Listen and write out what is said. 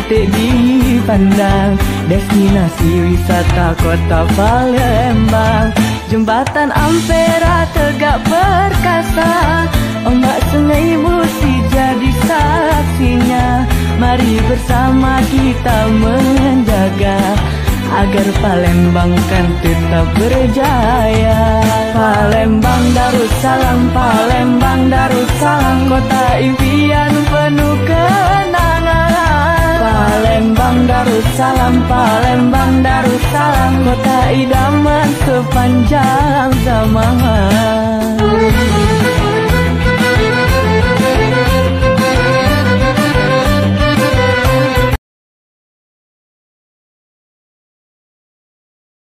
cantik dipandang, destinasi wisata kota Palembang. Jembatan Ampera tegak perkasa, ombak sungai Musi jadi saksinya. Mari bersama kita menjaga agar Palembang kan tetap berjaya. Palembang Darussalam, Palembang Darussalam, kota impian penuh kenangan. Palembang Darussalam, Palembang Darussalam, kota idaman sepanjang zaman.